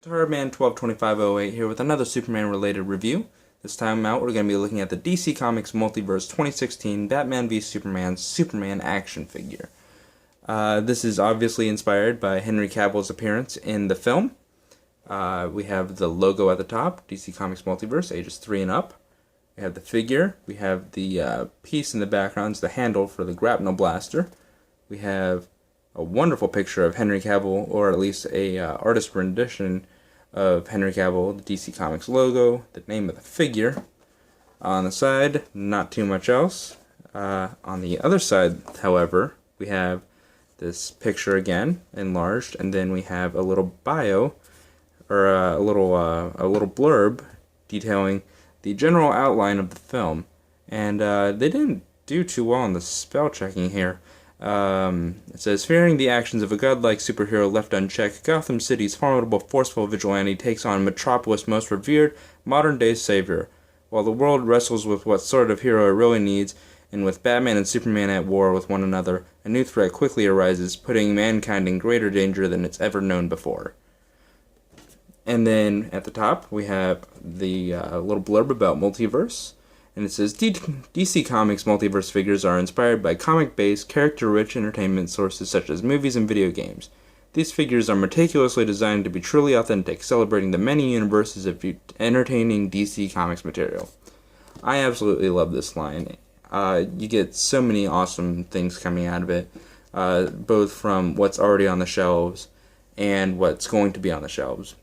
Hardman122508 here with another Superman related review. This time out we're going to be looking at the DC Comics Multiverse 2016 Batman v Superman action figure. This is obviously inspired by Henry Cavill's appearance in the film. We have the logo at the top, DC Comics Multiverse, ages 3 and up. We have the figure, we have the piece in the background, it's the handle for the grapnel blaster. We have a wonderful picture of Henry Cavill, or at least a artist rendition of Henry Cavill, the DC Comics logo, the name of the figure. On the side, not too much else. On the other side, however, we have this picture again, enlarged, and then we have a little bio, or a little blurb detailing the general outline of the film. And they didn't do too well on the spell checking here. It says, fearing the actions of a godlike superhero left unchecked, Gotham City's formidable, forceful vigilante takes on Metropolis' most revered modern-day savior. While the world wrestles with what sort of hero it really needs, and with Batman and Superman at war with one another, a new threat quickly arises, putting mankind in greater danger than it's ever known before. And then at the top, we have the little blurb about Multiverse. And it says, DC Comics Multiverse figures are inspired by comic-based, character-rich entertainment sources such as movies and video games. These figures are meticulously designed to be truly authentic, celebrating the many universes of entertaining DC Comics material. I absolutely love this line. You get so many awesome things coming out of it, both from what's already on the shelves and what's going to be on the shelves.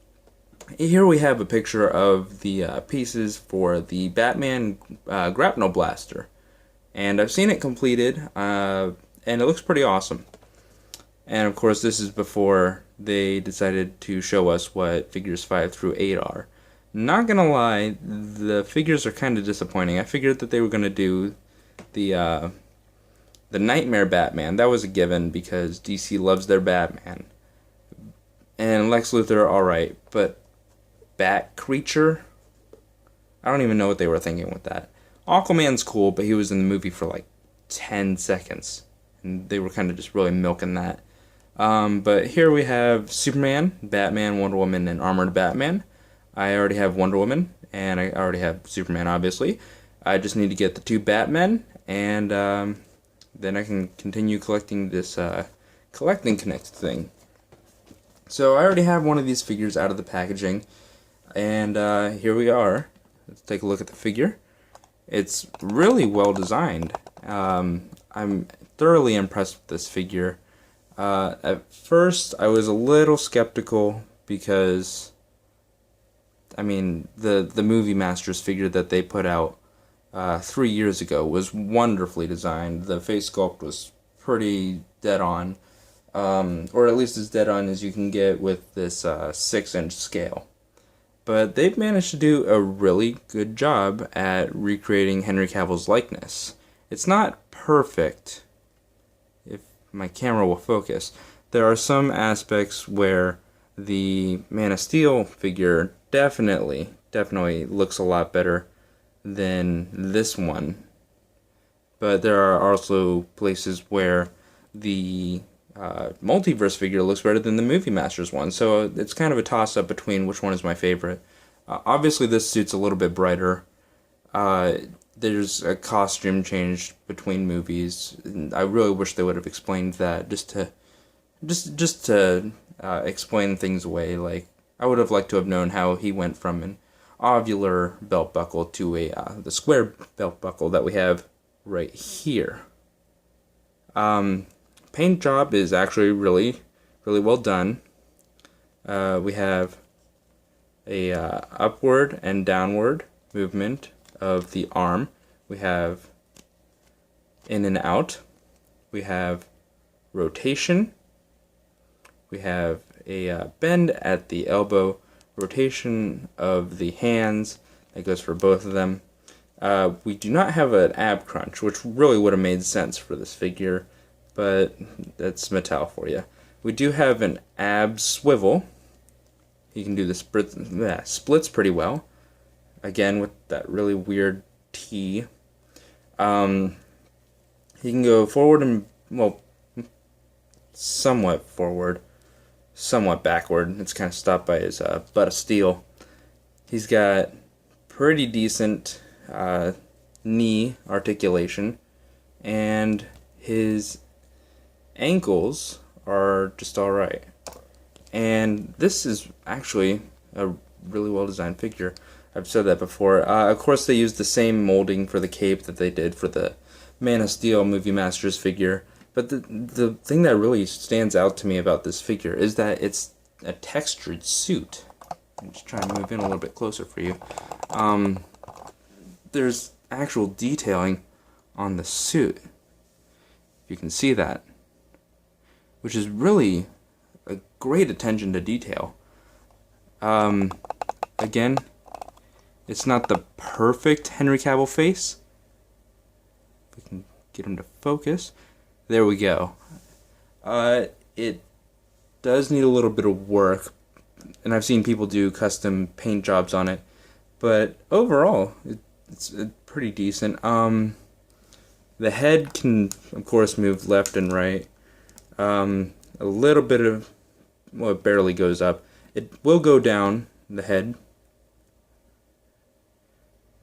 Here we have a picture of the pieces for the Batman grapnel blaster, and I've seen it completed, and it looks pretty awesome. And of course, this is before they decided to show us what figures 5 through 8 are. Not gonna lie, the figures are kind of disappointing. I figured that they were gonna do the Nightmare Batman. That was a given because DC loves their Batman, and Lex Luthor, alright, but Bat Creature? I don't even know what they were thinking with that. Aquaman's cool, but he was in the movie for like 10 seconds. And they were kind of just really milking that. But here we have Superman, Batman, Wonder Woman, and Armored Batman. I already have Wonder Woman, and I already have Superman, obviously. I just need to get the 2 Batmen, and then I can continue collecting this Collecting Connect thing. So I already have one of these figures out of the packaging. And here we are. Let's take a look at the figure. It's really well designed. I'm thoroughly impressed with this figure. At first, I was a little skeptical because, I mean, the Movie Masters figure that they put out 3 years ago was wonderfully designed. The face sculpt was pretty dead on, or at least as dead on as you can get with this 6-inch scale. But they've managed to do a really good job at recreating Henry Cavill's likeness. It's not perfect, if my camera will focus. There are some aspects where the Man of Steel figure definitely looks a lot better than this one. But there are also places where the Multiverse figure looks better than the Movie Masters one, so it's kind of a toss-up between which one is my favorite. Obviously this suit's a little bit brighter. There's a costume change between movies. I really wish they would have explained that, just to explain things away. Like, I would have liked to have known how he went from an ovular belt buckle to the square belt buckle that we have right here. Paint job is actually really well done. We have a upward and downward movement of the arm. We have in and out. We have rotation. We have a bend at the elbow. Rotation of the hands. That goes for both of them. We do not have an ab crunch, which really would have made sense for this figure, but that's Mattel for you. We do have an ab swivel. He can do the splits pretty well. Again, with that really weird T. He can go forward and, well, somewhat forward. somewhat backward. It's kind of stopped by his butt of steel. He's got pretty decent knee articulation, and his ankles are just alright. And this is actually a really well designed figure. I've said that before. Of course, they used the same molding for the cape that they did for the Man of Steel Movie Masters figure. But the thing that really stands out to me about this figure is that it's a textured suit. I'm just trying to move in a little bit closer for you. There's actual detailing on the suit. You can see that, which is really a great attention to detail. Again, it's not the perfect Henry Cavill face. If we can get him to focus. There we go. It does need a little bit of work, and I've seen people do custom paint jobs on it, but overall, it's pretty decent. The head can, of course, move left and right. A little bit of, well, it barely goes up. It will go down, the head.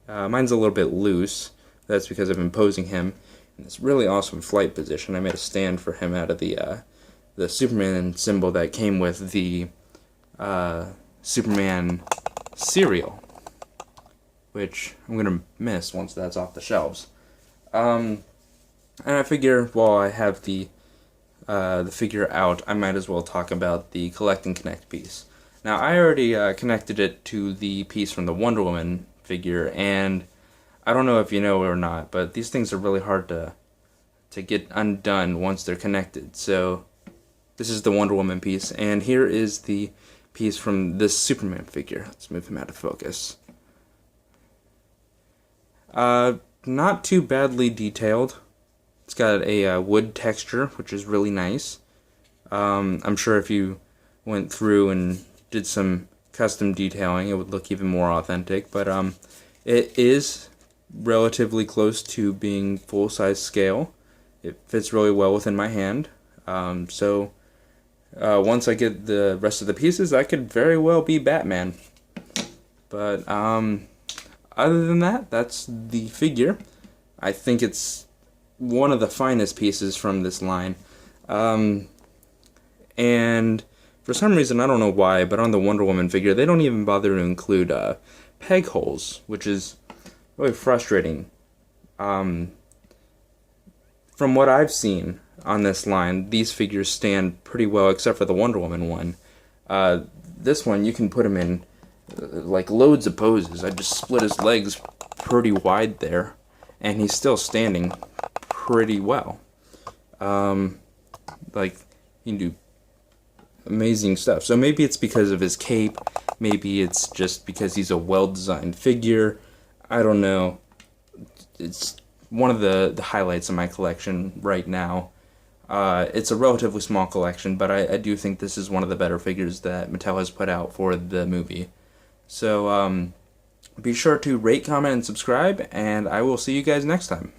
Mine's a little bit loose. That's because I've been posing him in this really awesome flight position. I made a stand for him out of the Superman symbol that came with the Superman cereal, which I'm going to miss once that's off the shelves. And I figure while I have the figure out, I might as well talk about the Collect and Connect piece. Now, I already connected it to the piece from the Wonder Woman figure, and I don't know if you know or not, but these things are really hard to get undone once they're connected. So this is the Wonder Woman piece, and here is the piece from this Superman figure. Let's move him out of focus. Not too badly detailed. It's got a wood texture, which is really nice. I'm sure if you went through and did some custom detailing, it would look even more authentic, but it is relatively close to being full-size scale. It fits really well within my hand. So once I get the rest of the pieces, I could very well be Batman. But other than that, that's the figure. I think it's one of the finest pieces from this line. And for some reason, I don't know why, but on the Wonder Woman figure, they don't even bother to include peg holes, which is really frustrating. From what I've seen on this line, these figures stand pretty well, except for the Wonder Woman one. This one, you can put him in like loads of poses. I just split his legs pretty wide there, and he's still standing pretty well. Like, he can do amazing stuff. So maybe it's because of his cape, maybe it's just because he's a well-designed figure. I don't know. It's one of the highlights of my collection right now. It's a relatively small collection, but I do think this is one of the better figures that Mattel has put out for the movie. So be sure to rate, comment, and subscribe, and I will see you guys next time.